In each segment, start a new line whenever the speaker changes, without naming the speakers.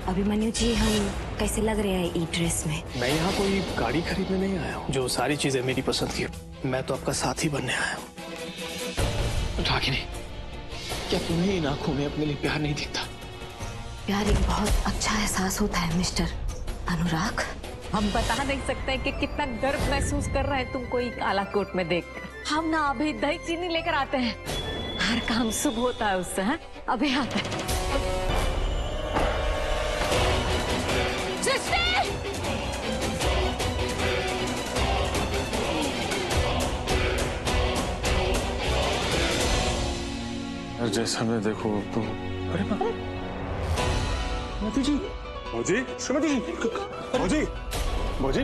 अभिमन्यु जी, हम कैसे लग रहे हैं ई ड्रेस में?
मैं यहाँ कोई गाड़ी खरीदने नहीं आया हूँ जो सारी चीजें मेरी पसंद की हो। मैं तो आपका साथी बनने आया हूँ। रागिनी, क्या तुम्हें इन आंखों में अपने लिए प्यार नहीं दिखता?
प्यार एक बहुत अच्छा एहसास होता है मिस्टर अनुराग।
हम बता नहीं सकते कि कितना गर्व महसूस कर रहे हैं तुमको ये काला कोट में देखकर। हम ना अभी दही चीनी लेकर आते हैं, हर काम शुभ होता है उससे। हैं? अभी आते हैं।
जैसा मैं देखो तो। अरे मोदी जी, मोदी, श्रीमती जी, मोदी, मोदी,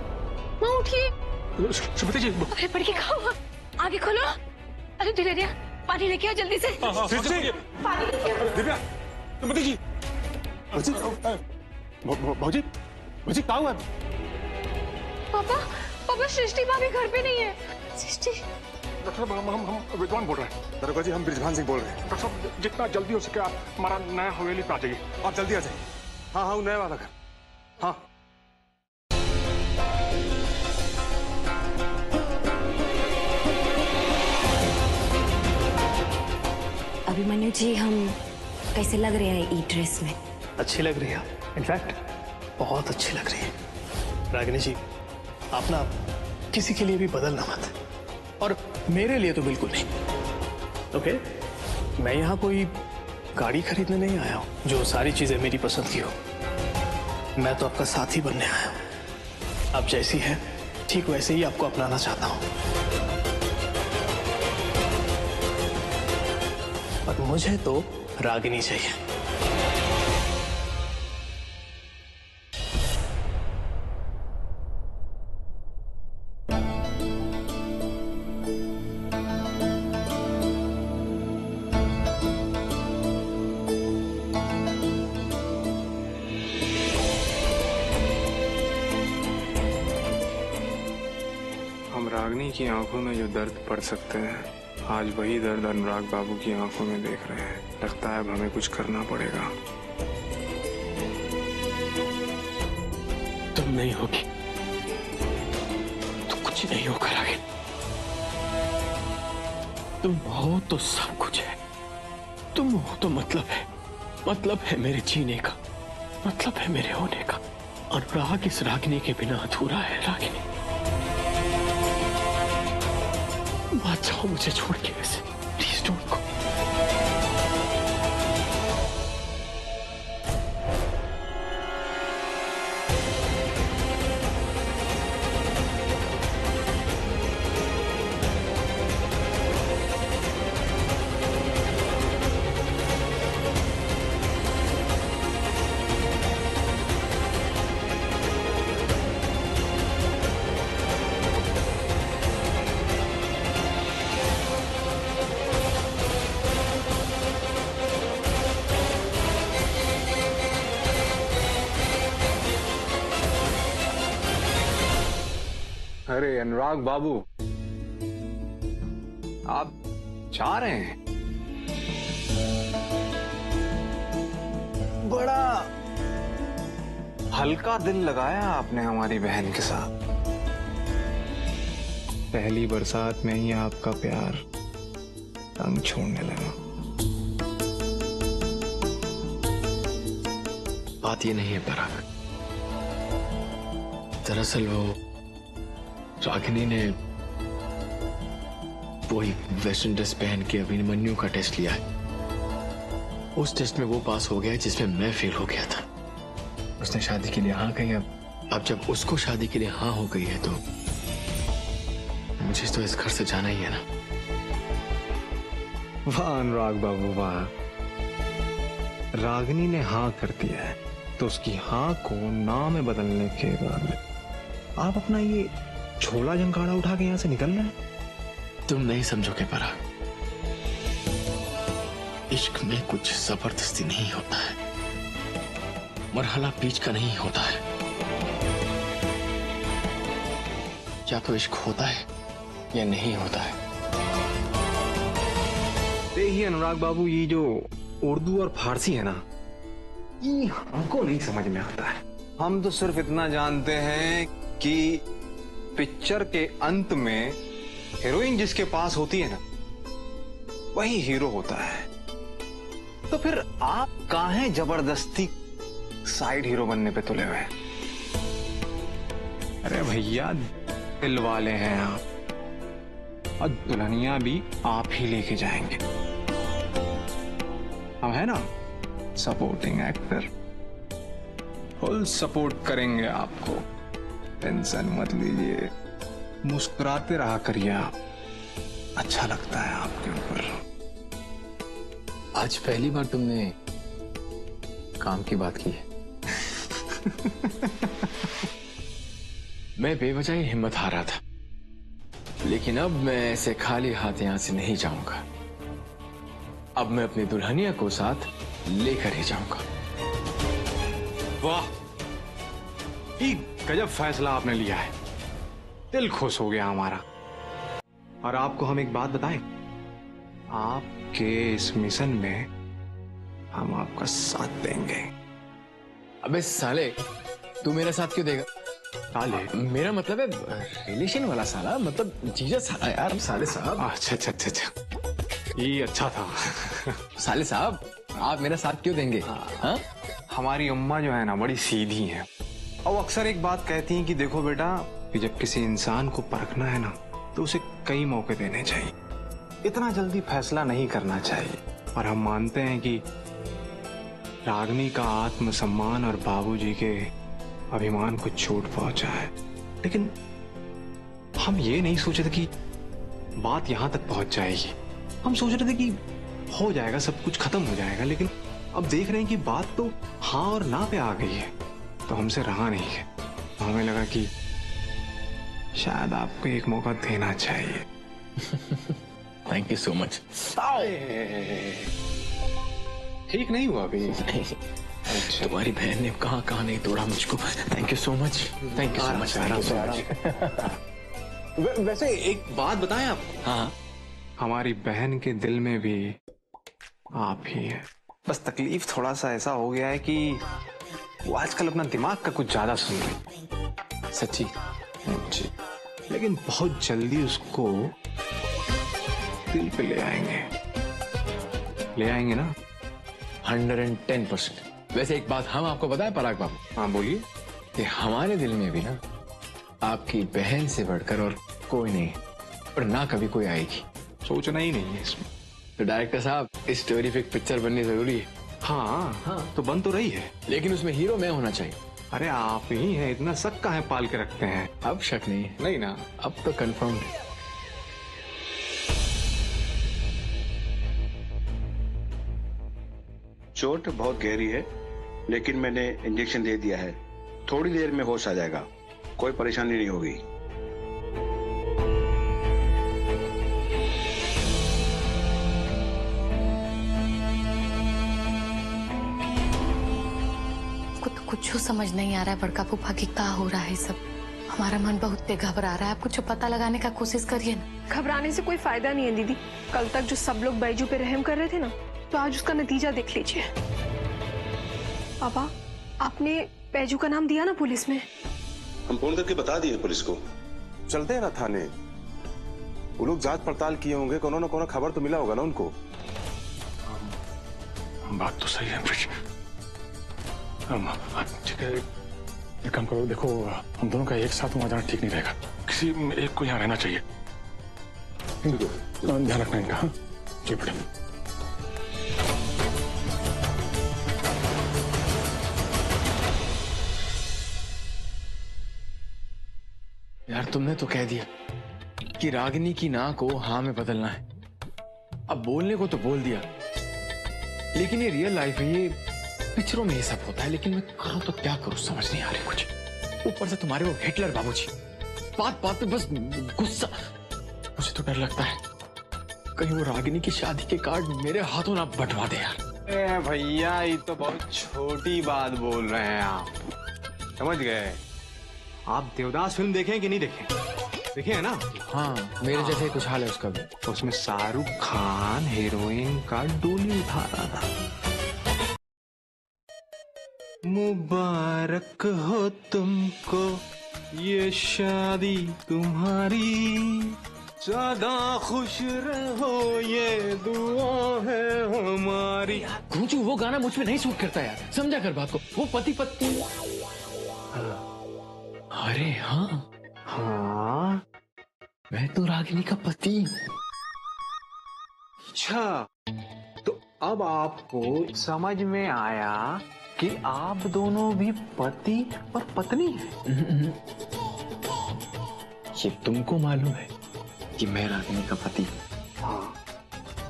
माँ उठिए।
श्रीमती जी।
अरे पढ़ के खाओ, आगे खोलो। अरे दिव्या, पानी लेके आओ जल्दी से। पानी लेके आओ।
दिव्या, श्रीमती जी, भौजी, भौजी क्या हुआ?
पापा सृष्टि भाभी घर पे नहीं है। सृष्टि,
डॉक्टर साहब, हम विद्वान बोल रहे हैं। दरोगा जी, हम बृजभान सिंह बोल रहे हैं। डॉक्टर साहब, जितना जल्दी हो सके आप हमारा नया हवेली पे आ जाइए। आप जल्दी आ जाइए। हाँ हाँ, नया वाला घर। हाँ।
अभिमन्यु जी, हम कैसे लग रहे हैं ई ड्रेस में?
अच्छी लग रही है, इनफैक्ट बहुत अच्छी लग रही है। रागिनी जी, आप ना किसी के लिए भी बदलना मत, और मेरे लिए तो बिल्कुल नहीं। ओके? मैं यहाँ कोई गाड़ी खरीदने नहीं आया हूँ जो सारी चीजें मेरी पसंद की हो। मैं तो आपका साथी बनने आया हूँ। आप जैसी हैं ठीक वैसे ही आपको अपनाना चाहता हूँ। और मुझे तो रागिनी चाहिए।
हम रागिनी की आंखों में जो दर्द पड़ सकते हैं, आज वही दर्द अनुराग बाबू की आंखों में देख रहे हैं। लगता है अब हमें कुछ करना पड़ेगा।
तुम नहीं होगी तो कुछ नहीं होगा रागिनी। तुम हो तो सब कुछ है। तुम हो तो मतलब है मेरे जीने का, मतलब है मेरे होने का। अनुराग इस रागिनी के बिना अधूरा है। रागिनी, मत जाओ मुझे छोड़ के ऐसे, प्लीज डोंट गो।
अरे अनुराग बाबू, आप जा रहे हैं? बड़ा हल्का दिल लगाया आपने हमारी बहन के साथ। पहली बरसात में ही आपका प्यार रंग छोड़ने लगा।
बात ये नहीं है पराग। दरअसल वो रागिनी ने वही वेस्टर्न ड्रेस पहन के अभिमन्यु का टेस्ट लिया है। उस टेस्ट में वो पास हो गया जिसमें मैं फेल हो गया था।
उसने शादी के लिए हाँ कही।
अब जब उसको शादी के लिए हाँ हो गई है तो मुझे तो इस घर से जाना ही है ना।
वाह अनुराग बाबू वाह, रागिनी ने हाँ कर दिया है तो उसकी हाँ को ना में बदलने के बाद आप अपना ये छोला जंकाड़ा उठा के यहाँ से निकलना है।
तुम नहीं समझोगे पराग। इश्क में कुछ जबरदस्ती नहीं होता है, मरहला बीच का नहीं होता है। या तो इश्क होता है या नहीं होता है।
देखिए अनुराग बाबू, ये जो उर्दू और फारसी है ना, ये हमको नहीं समझ में आता है। हम तो सिर्फ इतना जानते हैं कि पिक्चर के अंत में हीरोइन जिसके पास होती है ना, वही हीरो होता है। तो फिर आप काहे जबरदस्ती साइड हीरो बनने पे तुले हुए हैं? अरे भैया, दिल वाले हैं आप, और दुल्हनिया भी आप ही लेके जाएंगे। हम है ना सपोर्टिंग एक्टर, फुल सपोर्ट करेंगे आपको, टेंशन मत लीजिए, मुस्कुराते रहा करिए आप, अच्छा लगता है आपके ऊपर।
आज पहली बार तुमने काम की बात की है। मैं बेवजह ही हिम्मत हारा था, लेकिन अब मैं ऐसे खाली हाथ यहां से नहीं जाऊंगा। अब मैं अपनी दुल्हनिया को साथ लेकर ही जाऊंगा।
वाह, ये गजब फैसला आपने लिया है, दिल खुश हो गया हमारा। और आपको हम एक बात बताएं, आपके इस मिशन में हम आपका साथ देंगे।
अबे साले, तू मेरा साथ क्यों देगा?
साले?
मेरा मतलब है रिलेशन वाला साला, मतलब जीजा साला यार, साले साहब।
अच्छा अच्छा अच्छा अच्छा, ये अच्छा था।
साले साहब, आप मेरा साथ क्यों देंगे? हाँ?
हमारी अम्मा जो है ना, बड़ी सीधी है, और अक्सर एक बात कहती हैं कि देखो बेटा, कि जब किसी इंसान को परखना है ना, तो उसे कई मौके देने चाहिए, इतना जल्दी फैसला नहीं करना चाहिए। और हम मानते हैं कि रागिनी का आत्मसम्मान और बाबूजी के अभिमान को चोट पहुंचा है, लेकिन हम ये नहीं सोच रहे थे कि बात यहां तक पहुंच जाएगी। हम सोच रहे थे कि हो जाएगा, सब कुछ खत्म हो जाएगा, लेकिन अब देख रहे हैं कि बात तो हाँ और ना पे आ गई है, तो हमसे रहा नहीं है। तो हमें लगा कि शायद आपको एक मौका देना चाहिए।
Thank you so much.
ठीक नहीं हुआ अभी?
अच्छा, तुम्हारी बहन ने कहाँ कहाँ नहीं तोड़ा मुझको। Thank you so much, thank you so much, thank you so much.
वैसे एक बात बताएं आप?
हाँ,
हमारी बहन के दिल में भी आप ही हैं। बस तकलीफ थोड़ा सा ऐसा हो गया है कि वो आजकल अपना दिमाग का कुछ ज्यादा सुन रही।
सच्ची?
जी, लेकिन बहुत जल्दी उसको दिल पे ले आएंगे ना?
110%। वैसे एक बात हम आपको बताएं पराग बाबू?
हाँ बोलिए।
कि हमारे दिल में भी ना आपकी बहन से बढ़कर और कोई नहीं, और ना कभी कोई आएगी।
सोचना ही नहीं है इसमें।
तो डायरेक्टर साहब, इस स्टोरी पे एक पिक्चर बननी जरूरी है।
हाँ, तो बन तो रही है,
लेकिन उसमें हीरो मैं होना चाहिए।
अरे आप ही हैं, इतना शक काहे पाल के रखते हैं?
अब शक नहीं है,
नहीं ना?
अब तो कंफर्म है।
चोट बहुत गहरी है, लेकिन मैंने इंजेक्शन दे दिया है, थोड़ी देर में होश आ जाएगा, कोई परेशानी नहीं होगी।
कुछ समझ नहीं आ रहा है बड़का फूफा की क्या हो रहा है सब। हमारा मन बहुत घबरा रहा है, आप कुछ पता लगाने का कोशिश करिए ना।
घबराने से कोई फायदा नहीं है दीदी, कल तक जो सब लोग बैजू पे रहम कर रहे थे ना, तो आज उसका नतीजा देख लीजिए। पापा, आपने बैजू का नाम दिया ना पुलिस में?
हम फोन करके बता दिए पुलिस को।
चलते हैं ना थाने, वो लोग जांच पड़ताल किए होंगे, कोनो न कोनो खबर तो मिला होगा ना उनको।
बात तो सही है ब्रिज। ठीक है, एक काम करो, देखो हम दोनों का एक साथ वहां जाना ठीक नहीं रहेगा, किसी एक को यहाँ रहना चाहिए। ध्यान रखना इनका। हाँ जी बेटा।
यार तुमने तो कह दिया कि रागिनी की ना को हाँ में बदलना है, अब बोलने को तो बोल दिया, लेकिन ये रियल लाइफ है, ये पिक्चरों में ये सब होता है, लेकिन मैं करूं तो क्या करूं समझ नहीं आ रही कुछ। ऊपर से तुम्हारे वो हिटलर बाबूजी बात बात पे बस गुस्सा। मुझे तो डर लगता है कहीं वो रागिनी की शादी के कार्ड मेरे हाथों ना बंटवा दे यार।
भैया, ये तो बहुत छोटी बात बोल रहे हैं आप, समझ गए? आप देवदास फिल्म देखें कि नहीं देखें? देखे है ना?
हाँ, मेरे जैसे कुछ हाल है उसका भी।
तो उसमें शाहरुख खान हीरोइन का डोली उठा रहा था। मुबारक हो तुमको ये शादी तुम्हारी, ज्यादा खुश रहो ये दुआ है हमारी।
गुंजू वो गाना मुझ पे नहीं सूट करता यार, समझा कर बात को। वो पति पत्नी। अरे हाँ
हाँ
मैं तो रागिनी का पति हूँ।
अच्छा, तो अब आपको समझ में आया कि आप दोनों भी पति और पत्नी हैं।
ये तुमको मालूम है कि मैं रागिनी का पति हूँ।
हाँ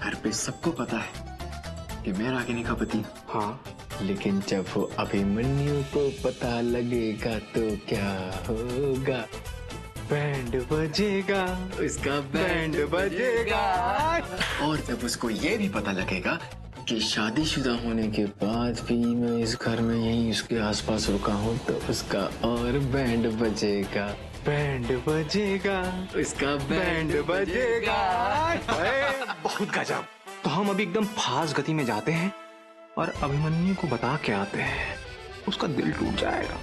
घर पे सबको पता है कि मैं रागिनी का पति हूँ।
हाँ,
लेकिन जब वो अभिमन्यु को पता लगेगा तो क्या होगा?
बैंड बजेगा,
उसका
बैंड बजेगा।
और जब उसको ये भी पता लगेगा कि शादीशुदा होने के बाद भी मैं इस घर में यहीं उसके आसपास रुका हूँ, तो उसका और बैंड बजेगा।
बैंड बजेगा,
उसका
बैंड बजेगा। बहुत गजब। तो हम अभी एकदम फास्ट गति में जाते हैं और अभिमन्यु को बता के आते हैं, उसका दिल टूट जाएगा।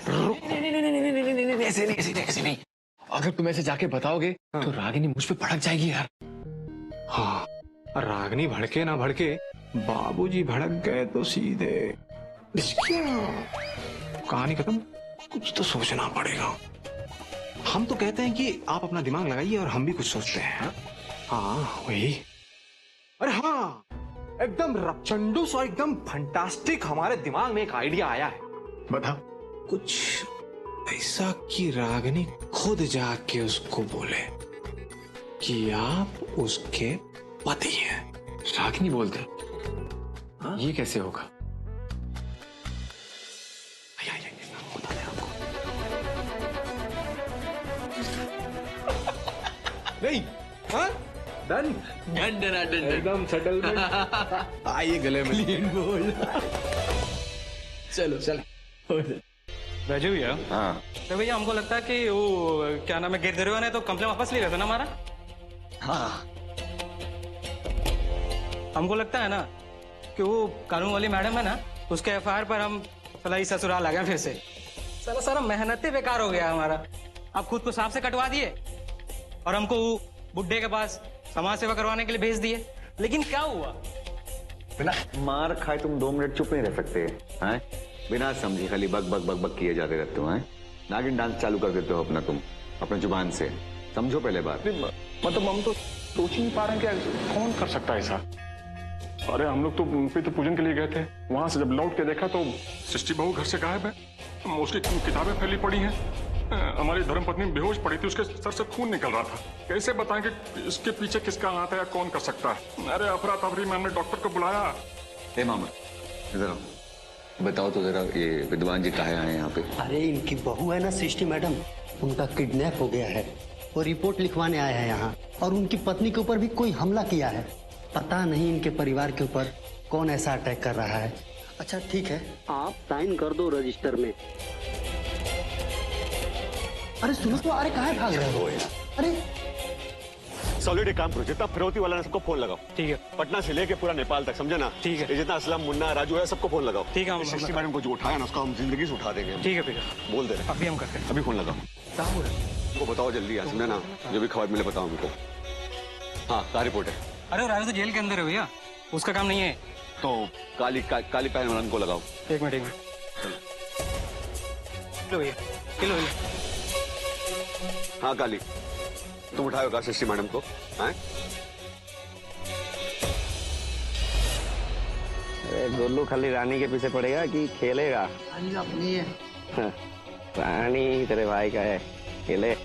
नहीं, ऐसे नहीं। अगर तुम ऐसे जाके बताओगे तो रागिनी मुझ पे भड़क जाएगी यार।
हाँ, रागिनी भड़के ना भड़के, बाबूजी भड़क गए तो सीधे कहानी खत्म। कुछ तो सोचना पड़ेगा। हम तो कहते हैं कि आप अपना दिमाग लगाइए और हम भी कुछ सोचते हैं। हाँ वही। अरे हाँ, एकदम रपचंडूस और एकदम फंटास्टिक हमारे दिमाग में एक आइडिया आया है।
बताओ।
कुछ ऐसा कि रागिनी खुद जाके उसको बोले कि आप उसके पति हैं।
रागिनी बोलते? ये कैसे होगा?
बता दें आपको। नहीं, हाँ? डन एकदम सेटलमेंट। आइए गले में बोल।
चलो
बैजू भैया।
हाँ
तो भैया हमको लगता है कि वो क्या नाम है, गिरधरिया ने तो कंप्लेन वापस ले रहा था ना हमारा।
हाँ,
हमको लगता है ना कि वो कानून वाली मैडम है ना, उसके एफआईआर पर हम सलाई ससुराल आ गए फिर से। सारा मेहनतें बेकार हो गया हमारा। आप खुद को सांप से कटवा दिए और हमको बुड्ढे के पास समाज सेवा करवाने के लिए भेज दिए। लेकिन क्या हुआ?
बिना मार खाए तुम 2 मिनट चुप नहीं रह सकते हैं? बिना समझे खाली बक बक बक बक किए जाते रहते हो। नागिन डांस चालू कर देते हो अपना, तुम अपने जुबान से। समझो पहले बात।
मतलब हम तो सोच ही नहीं पा रहे हैं कि कौन कर सकता है ऐसा। अरे हम लोग तो पितृ पूजन के लिए गए थे, वहां से जब लौट के देखा तो सृष्टि बहू घर से गायब है। उसकी किताबें फैली पड़ी हैं। हमारी धर्मपत्नी बेहोश पड़ी थी, उसके सर से खून निकल रहा था। कैसे बताएं कि इसके पीछे किसका हाथ है या कौन कर सकता है? अरे अफरा तफरी में हमने डॉक्टर को बुलाया।
हे मामा इधर आओ, बताओ तो जरा ये विद्वान जी कहाँ आए यहाँ पे?
अरे इनकी बहू है ना सृष्टि मैडम, उनका किडनैप हो गया है। वो रिपोर्ट लिखवाने आए हैं यहाँ, और उनकी पत्नी के ऊपर भी कोई हमला किया है। पता नहीं इनके परिवार के ऊपर कौन ऐसा अटैक कर रहा है। अच्छा ठीक है, आप साइन कर दो रजिस्टर में। अरे सुनो तो, अरे कहाँ भाग रहे हो? अरे
सॉलिड एक काम करो, जितना फिरौती वाला है सबको फोन लगाओ।
ठीक है।
पटना से लेके पूरा नेपाल तक, समझे ना?
ठीक है।
ये जितना असलम मुन्ना राजू है सबको फोन लगाओ।
ठीक है।
सृष्टि मैडम को जो उठाया ना, उसको हम जिंदगी से उठा देंगे।
ठीक है भैया,
बोल दे रहे।
अभी हम करते हैं।
अभी फोन लगाओ। उनको बताओ जल्दी आ, समझे ना? जो भी खबर मिले बताओ हमको। हाँ, क्या रिपोर्ट है?
अरे राजू तो जेल के अंदर है भैया, उसका काम नहीं है।
तो काली पहन वाला को लगाओ।
एक मिनट लो भैया, किलो भैया।
हाँ काली, तुम उठाओगा सृष्टि मैडम को? हैं?
अरे गोलू खाली रानी के पीछे पड़ेगा कि खेलेगा? रानी अपनी है। रानी तेरे भाई का है, खेले।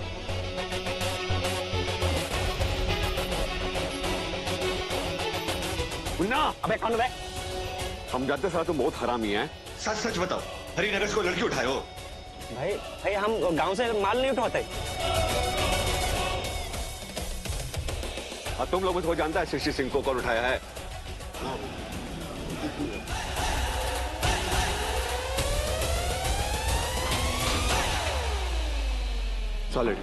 मुन्ना,
अबे कौन है?
हम जानते सारा तुम बहुत हरामी है। सच सच बताओ, हरिनगर से कोई लड़की उठाए हो?
भाई हम गांव से माल नहीं उठाते।
तुम लोग मुझको जानता है सृष्टि सिंह को कौन उठाया है? सॉलिड।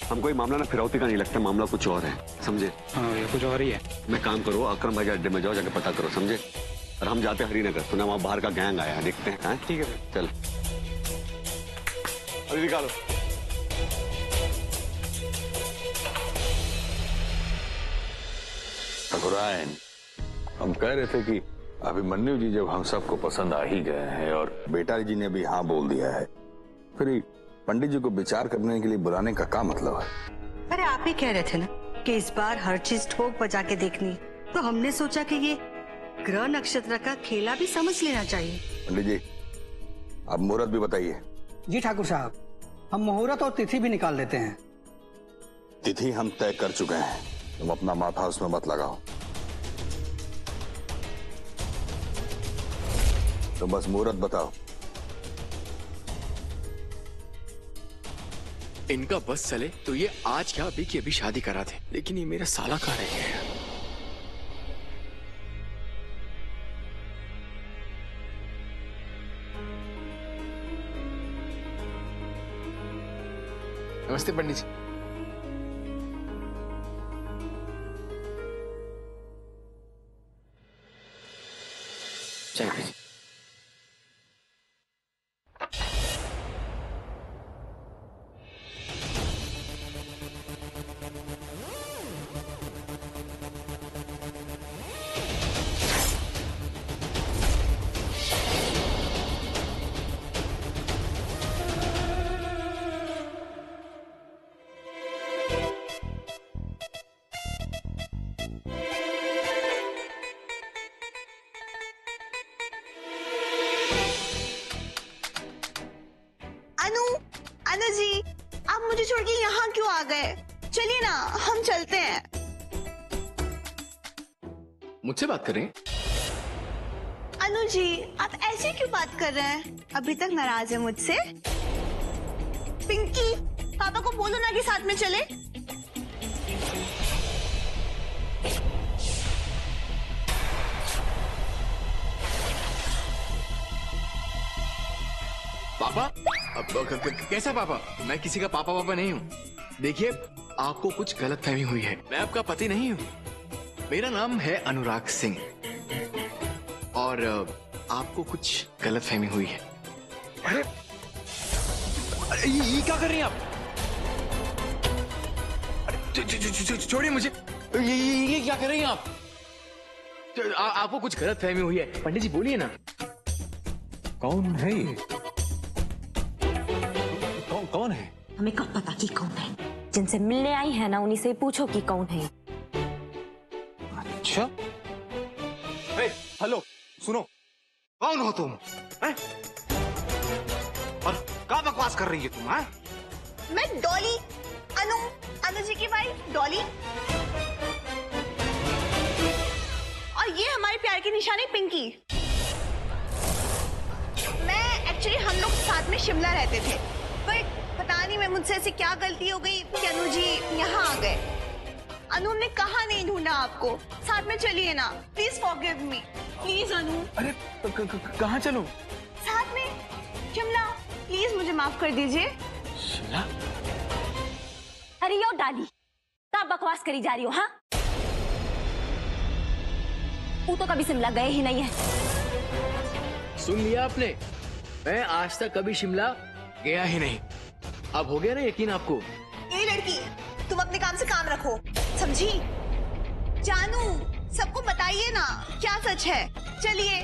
हमको ये मामला ना फिरौती का नहीं लगता, मामला कुछ और है, समझे?
हाँ भैया, कुछ और ही है।
मैं काम करो, अकरम भाई के अड्डे में जाओ, जाके पता करो, समझे? और हम जाते हरिनगर। सुना वहां बाहर का गैंग आया है, देखते हैं।
ठीक है भाई।
चल अभी निकालो।
ठाकुरायन, हम कह रहे थे कि अभिमन्यु जी जब हम सबको पसंद आ ही गए हैं और बेटा जी ने भी हाँ बोल दिया है, फिर पंडित जी को विचार करने के लिए बुलाने का क्या मतलब है?
अरे आप ही कह रहे थे ना कि इस बार हर चीज ठोक बजा के देखनी, तो हमने सोचा कि ये ग्रह नक्षत्र का खेला भी समझ लेना चाहिए।
पंडित जी आप मुहूर्त भी बताइए।
जी ठाकुर साहब, हम मुहूर्त और तिथि भी निकाल लेते हैं।
तिथि हम तय कर चुके हैं, तुम अपना माथा उसमें मत लगाओ। तो बस मुहूर्त बताओ।
इनका बस चले तो ये आज क्या अभी की अभी शादी करा थे, लेकिन ये मेरा साला कहाँ रह गया है? नमस्ते पंडित जी। जय जी।
अनु जी, आप मुझे छोड़ के यहाँ क्यों आ गए? चलिए ना, हम चलते हैं।
मुझसे बात कर रहे हैं?
अनु जी, आप ऐसे क्यों बात कर रहे हैं? अभी तक नाराज है मुझसे? पिंकी, पापा को बोलो ना कि साथ में चले।
पापा? कैसा पापा? मैं किसी का पापा पापा नहीं हूँ। देखिए, आपको कुछ गलतफहमी हुई है। मैं आपका पति नहीं हूँ। मेरा नाम है अनुराग सिंह और आपको कुछ गलतफहमी हुई है। अरे, अरे ये क्या कर रही हैं आप? अरे छोड़िए मुझे। ये क्या कर रही हैं आप? आपको कुछ गलतफहमी हुई है। पंडित जी बोलिए ना।
कौन है ये? कौन है?
हमें कब पता कि कौन है? जिनसे मिलने आई है ना, उन्हीं से पूछो कि कौन है।
अच्छा, हेलो, सुनो, कौन हो तुम? है? और क्या बकवास कर रही है तुम? है?
मैं डॉली, अनु जी की वाइफ डॉली। और ये हमारे प्यार की निशानी पिंकी। एक्चुअली हम लोग साथ में शिमला रहते थे, पर पता नहीं मैं मुझसे ऐसी क्या गलती हो गई कि अनु जी यहाँ आ गए। अनु ने कहाँ नहीं ढूंढा आपको। साथ में चलिए ना, प्लीज फॉरगिव मी, प्लीज अनु।
अरे कहाँ चलूं?
साथ में शिमला, प्लीज मुझे माफ कर दीजिए।
शिमला?
अरे यो डाली, क्या बकवास करी जा रही हो? हाँ, वो तो कभी शिमला गए ही नहीं है।
सुन लिया आपने? मैं आज तक कभी शिमला गया ही नहीं। अब हो गया ना यकीन आपको?
ये लड़की, तुम अपने काम से काम रखो, समझी? जानू, सबको बताइए ना क्या सच है। चलिए,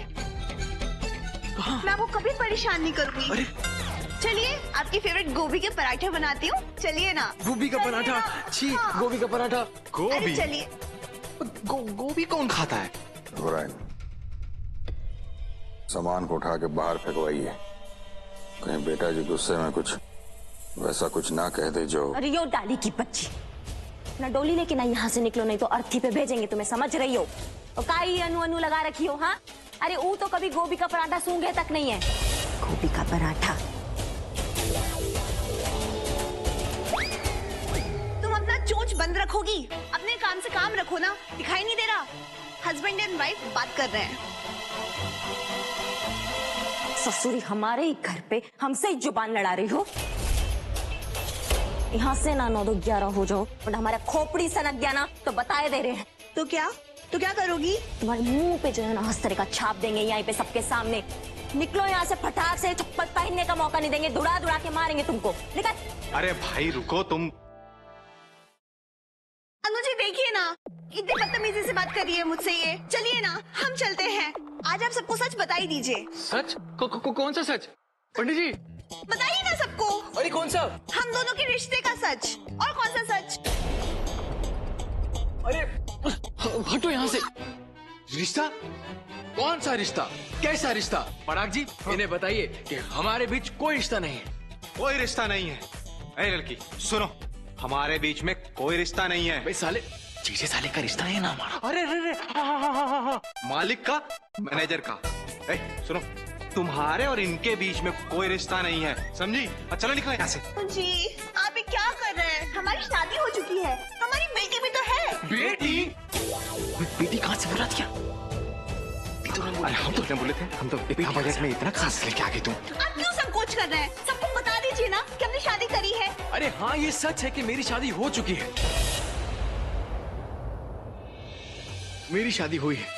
मैं आपको कभी परेशान नहीं करूंगी। चलिए, आपकी फेवरेट गोभी के पराठे बनाती हूँ। चलिए ना।
गोभी का पराठा? छी, हाँ। गोभी का पराठा? गोभी?
चलिए।
गोभी कौन खाता है?
सामान को उठा के बाहर फेंकवाइए, कहीं बेटा जी गुस्से में कुछ वैसा कुछ ना कह दे जो।
अरे यो डाली की बच्ची, ना डोली लेके ना यहाँ से निकलो, नहीं तो अर्थी पे भेजेंगे तुम्हें, समझ रही हो? और काई अनु लगा रखी हो? हाँ, अरे वो तो कभी गोभी का पराठा सूंघे तक नहीं है। गोभी का पराठा।
तुम अपना चोंच बंद रखोगी? अपने काम से काम रखो ना, दिखाई नहीं दे रहा? हस्बैंड एंड वाइफ बात कर रहे हैं।
ससुरी हमारे ही घर पे हमसे ही जुबान लड़ा रही हो। यहाँ से ना 9 2 11 हो जाओ और हमारा खोपड़ी सनक गया ना तो बताए दे रहे हैं।
तो क्या तो क्या करोगी?
तुम्हारे मुंह पे जो है ना हंस तरह का छाप देंगे यहाँ पे सबके सामने। निकलो यहाँ से, फटाक से, चप्पल पहनने का मौका नहीं देंगे, दुड़ा दुड़ा के मारेंगे तुमको। निकल।
अरे भाई रुको तुम।
अनु जी देखिए ना, इतनी बदतमीजी से बात कर रही है मुझसे ये। चलिए ना हम चलते हैं, आज आप सबको सच बता ही दीजिए।
सच? कौन सा सच? पंडित जी
बताइए ना सबको।
अरे कौन सा?
हम दोनों के रिश्ते का सच। और कौन सा सच?
अरे हटो यहाँ से। रिश्ता? कौन सा रिश्ता? कैसा रिश्ता? पराग जी इन्हें बताइए कि हमारे बीच कोई रिश्ता नहीं है।
कोई रिश्ता नहीं है। अरे लड़की सुनो, हमारे बीच में कोई रिश्ता नहीं है।
भाई साले, जीजे साले का रिश्ता है ना हमारा।
अरे अरे मालिक का, मैनेजर का। सुनो, तुम्हारे और इनके बीच में कोई रिश्ता नहीं है, समझी? चलो निकलो यहाँ से।
जी आप ये क्या कर रहे हैं? हमारी शादी हो चुकी है, हमारी बेटी भी तो है।
बेटी? बेटी कहाँ से बुला दिया?
अरे हम तो बोले थे, हम तो इतना बजट में इतना खास लेके आ गए तुम।
आप क्यों संकोच कर रहे हैं? सबको बता दीजिए ना कि हमने शादी करी है।
अरे हाँ ये सच है कि मेरी शादी हो चुकी है। मेरी शादी हुई है।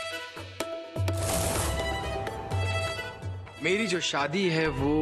मेरी जो शादी है वो